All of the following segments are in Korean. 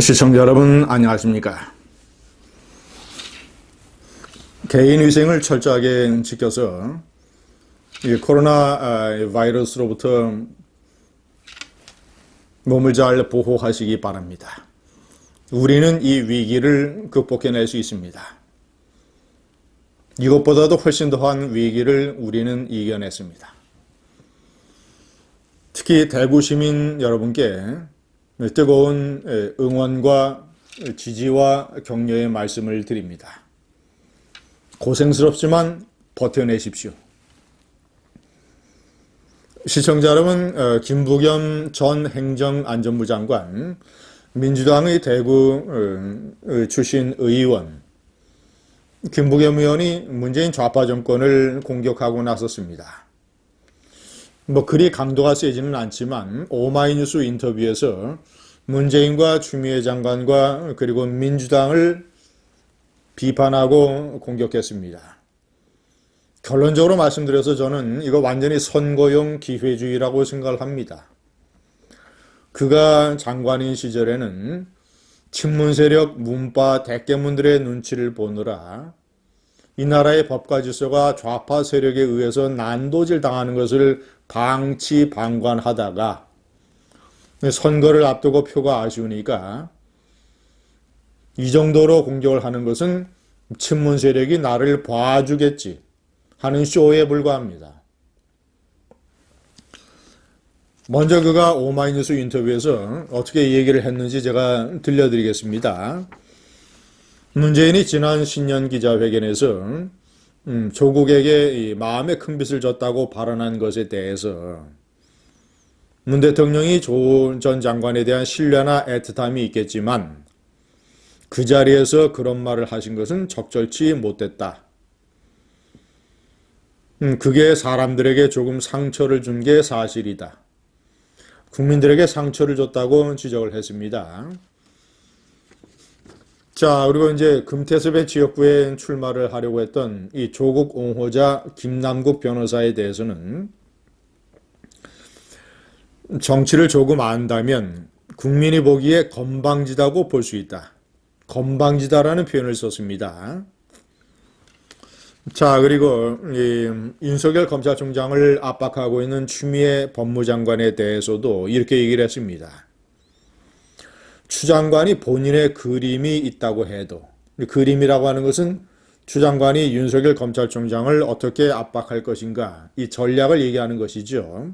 시청자 여러분 안녕하십니까? 개인 위생을 철저하게 지켜서 이 코로나 바이러스로부터 몸을 잘 보호하시기 바랍니다. 우리는 이 위기를 극복해낼 수 있습니다. 이것보다도 훨씬 더한 위기를 우리는 이겨냈습니다. 특히 대구 시민 여러분께 뜨거운 응원과 지지와 격려의 말씀을 드립니다. 고생스럽지만 버텨내십시오. 시청자 여러분, 김부겸 전 행정안전부 장관, 민주당의 대구 출신 의원, 김부겸 의원이 문재인 좌파 정권을 공격하고 나섰습니다. 그리 강도가 세지는 않지만 오마이뉴스 인터뷰에서 문재인과 추미애 장관과 그리고 민주당을 비판하고 공격했습니다. 결론적으로 말씀드려서 저는 이거 완전히 선거용 기회주의라고 생각을 합니다. 그가 장관인 시절에는 친문 세력 문파 대깨문들의 눈치를 보느라 이 나라의 법과 질서가 좌파 세력에 의해서 난도질 당하는 것을 방치방관하다가 선거를 앞두고 표가 아쉬우니까 이 정도로 공격을 하는 것은 친문 세력이 나를 봐주겠지 하는 쇼에 불과합니다. 먼저 그가 오마이뉴스 인터뷰에서 어떻게 얘기를 했는지 제가 들려드리겠습니다. 문재인이 지난 신년 기자회견에서 조국에게 마음의 큰 빚을 졌다고 발언한 것에 대해서 문 대통령이 조 전 장관에 대한 신뢰나 애틋함이 있겠지만 그 자리에서 그런 말을 하신 것은 적절치 못됐다. 그게 사람들에게 조금 상처를 준 게 사실이다. 국민들에게 상처를 줬다고 지적을 했습니다. 자, 그리고 이제 금태섭의 지역구에 출마를 하려고 했던 이 조국 옹호자 김남국 변호사에 대해서는 정치를 조금 안다면 국민이 보기에 건방지다고 볼 수 있다. 건방지다라는 표현을 썼습니다. 자, 그리고 윤석열 검찰총장을 압박하고 있는 추미애 법무장관에 대해서도 이렇게 얘기를 했습니다. 추 장관이 본인의 그림이 있다고 해도, 그림이라고 하는 것은 추 장관이 윤석열 검찰총장을 어떻게 압박할 것인가, 이 전략을 얘기하는 것이죠.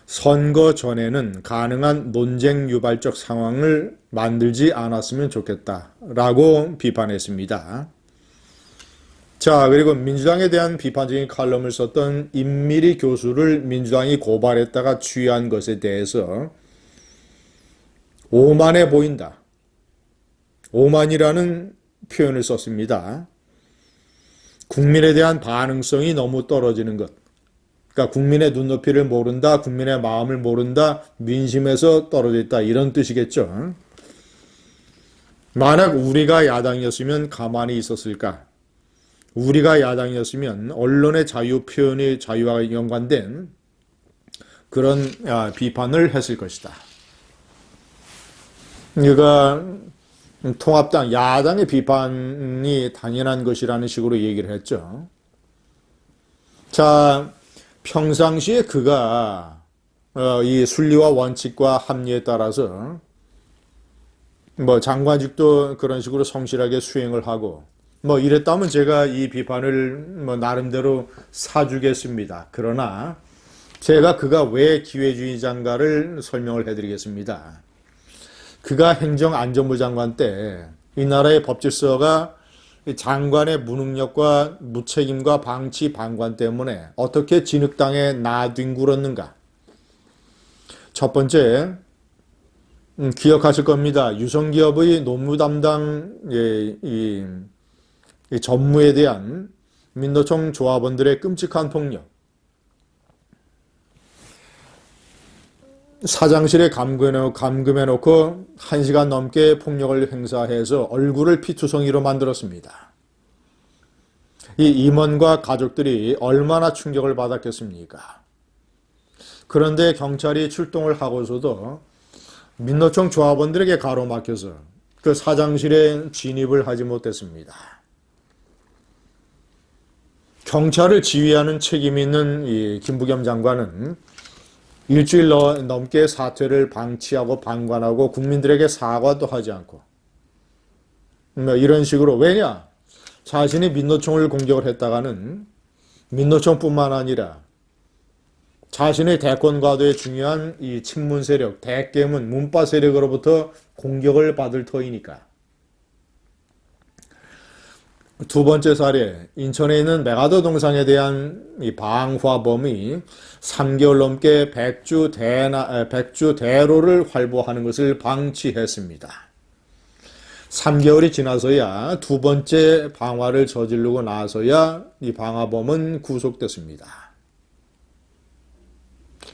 선거 전에는 가능한 논쟁 유발적 상황을 만들지 않았으면 좋겠다라고 비판했습니다. 자, 그리고 민주당에 대한 비판적인 칼럼을 썼던 임미리 교수를 민주당이 고발했다가 취한 것에 대해서 오만해 보인다. 오만이라는 표현을 썼습니다. 국민에 대한 반응성이 너무 떨어지는 것. 그러니까 국민의 눈높이를 모른다, 국민의 마음을 모른다, 민심에서 떨어져 있다, 이런 뜻이겠죠. 만약 우리가 야당이었으면 가만히 있었을까? 우리가 야당이었으면 언론의 자유 표현의 자유와 연관된 그런 비판을 했을 것이다. 그가 통합당, 야당의 비판이 당연한 것이라는 식으로 얘기를 했죠. 자, 평상시에 그가 이 순리와 원칙과 합리에 따라서 장관직도 그런 식으로 성실하게 수행을 하고 이랬다면 제가 이 비판을 나름대로 사주겠습니다. 그러나 제가 그가 왜 기회주의자인가를 설명을 해드리겠습니다. 그가 행정안전부 장관 때 이 나라의 법질서가 장관의 무능력과 무책임과 방치 방관 때문에 어떻게 진흙탕에 나뒹굴었는가. 첫 번째, 기억하실 겁니다. 유성기업의 노무 담당 이 전무에 대한 민노총 조합원들의 끔찍한 폭력. 사장실에 감금해놓고 1시간 넘게 폭력을 행사해서 얼굴을 피투성이로 만들었습니다. 이 임원과 가족들이 얼마나 충격을 받았겠습니까? 그런데 경찰이 출동을 하고서도 민노총 조합원들에게 가로막혀서 그 사장실에 진입을 하지 못했습니다. 경찰을 지휘하는 책임이 있는 이 김부겸 장관은 일주일 넘게 사퇴를 방치하고 방관하고 국민들에게 사과도 하지 않고 이런 식으로, 왜냐? 자신이 민노총을 공격을 했다가는 민노총뿐만 아니라 자신의 대권과도에 중요한 이 친문 세력, 대깨문, 문파 세력으로부터 공격을 받을 터이니까. 두 번째 사례, 인천에 있는 메가더 동상에 대한 이 방화범이 3개월 넘게 백주 대로를 활보하는 것을 방치했습니다. 3개월이 지나서야 두 번째 방화를 저지르고 나서야 이 방화범은 구속됐습니다.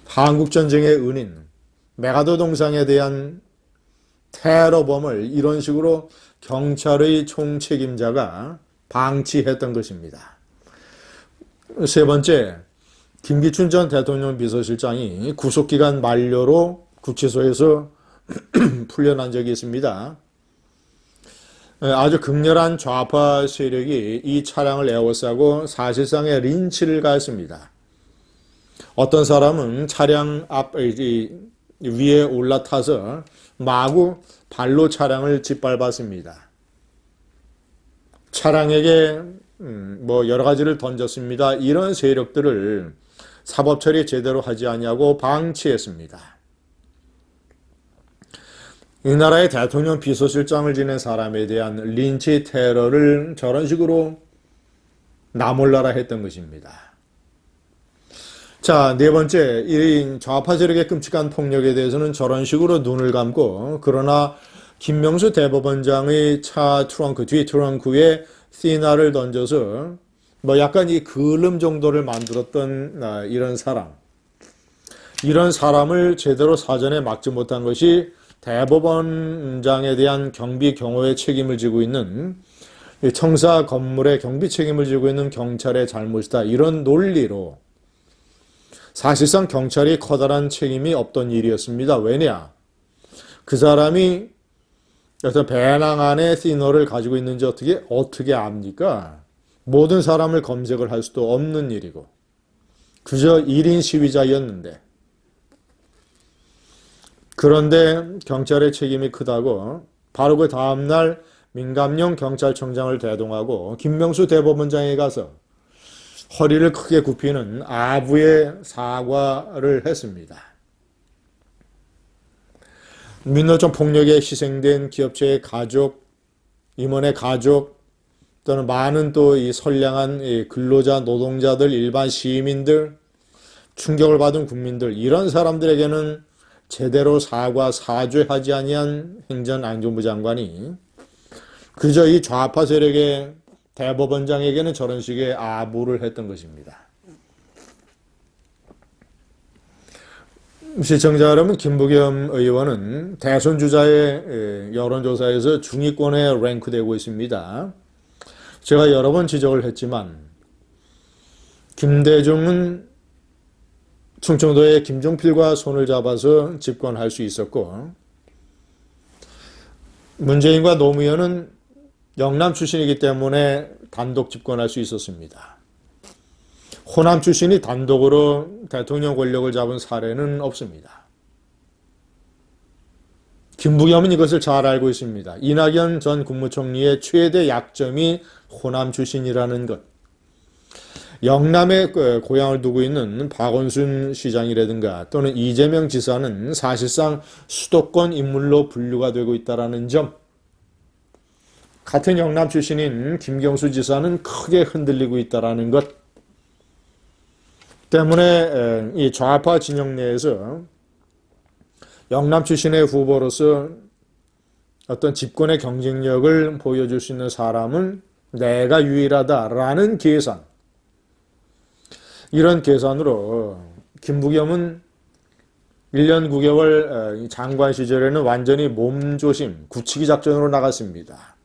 한국전쟁의 은인, 메가더 동상에 대한 테러범을 이런 식으로 경찰의 총책임자가 방치했던 것입니다. 세 번째, 김기춘 전 대통령 비서실장이 구속기간 만료로 구치소에서 풀려난 적이 있습니다. 아주 극렬한 좌파 세력이 이 차량을 에워싸고 사실상의 린치를 가했습니다. 어떤 사람은 차량 앞 위에 올라타서 마구 발로 차량을 짓밟았습니다. 차량에게 여러 가지를 던졌습니다. 이런 세력들을 사법 처리 제대로 하지 않냐고 방치했습니다. 이 나라의 대통령 비서실장을 지낸 사람에 대한 린치 테러를 저런 식으로 나몰라라 했던 것입니다. 자, 네 번째, 이 좌파 세력의 끔찍한 폭력에 대해서는 저런 식으로 눈을 감고, 그러나 김명수 대법원장의 차 트렁크, 뒤 트렁크에 시나를 던져서 약간 이 글름 정도를 만들었던 이런 사람을 제대로 사전에 막지 못한 것이 대법원장에 대한 경비 경호의 책임을 지고 있는 청사 건물의 경비 책임을 지고 있는 경찰의 잘못이다. 이런 논리로 사실상 경찰이 커다란 책임이 없던 일이었습니다. 왜냐? 그 사람이 어떤 배낭 안에 시너를 가지고 있는지 어떻게 압니까? 모든 사람을 검색을 할 수도 없는 일이고 그저 1인 시위자였는데, 그런데 경찰의 책임이 크다고 바로 그 다음날 민감용 경찰청장을 대동하고 김명수 대법원장에 가서 허리를 크게 굽히는 아부의 사과를 했습니다. 민노총 폭력에 희생된 기업체의 가족, 임원의 가족, 또는 많은 또 이 선량한 근로자, 노동자들, 일반 시민들, 충격을 받은 국민들, 이런 사람들에게는 제대로 사죄하지 아니한 행정안전부 장관이 그저 이 좌파 세력의 대법원장에게는 저런 식의 아부를 했던 것입니다. 시청자 여러분, 김부겸 의원은 대선 주자의 여론조사에서 중위권에 랭크되고 있습니다. 제가 여러 번 지적을 했지만 김대중은 충청도의 김종필과 손을 잡아서 집권할 수 있었고, 문재인과 노무현은 영남 출신이기 때문에 단독 집권할 수 있었습니다. 호남 출신이 단독으로 대통령 권력을 잡은 사례는 없습니다. 김부겸은 이것을 잘 알고 있습니다. 이낙연 전 국무총리의 최대 약점이 호남 출신이라는 것. 영남에 고향을 두고 있는 박원순 시장이라든가 또는 이재명 지사는 사실상 수도권 인물로 분류가 되고 있다는 점, 같은 영남 출신인 김경수 지사는 크게 흔들리고 있다는 것 때문에 이 좌파 진영 내에서 영남 출신의 후보로서 어떤 집권의 경쟁력을 보여줄 수 있는 사람은 내가 유일하다라는 계산, 이런 계산으로 김부겸은 1년 9개월 장관 시절에는 완전히 몸조심, 굳히기 작전으로 나갔습니다.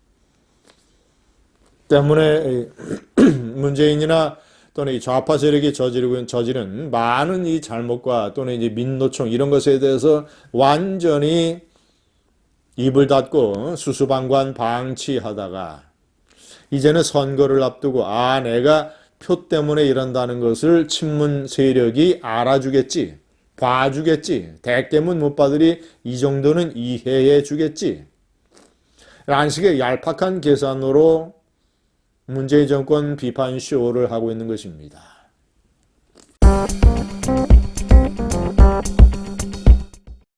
때문에 문재인이나 또는 이 좌파 세력이 저지른 많은 이 잘못과 또는 이제 민노총 이런 것에 대해서 완전히 입을 닫고 수수방관 방치하다가 이제는 선거를 앞두고 내가 표 때문에 이런다는 것을 친문 세력이 알아주겠지, 봐주겠지, 대깨문 못 받으리 이 정도는 이해해 주겠지 라는 식의 얄팍한 계산으로 문재인 정권 비판 쇼를 하고 있는 것입니다.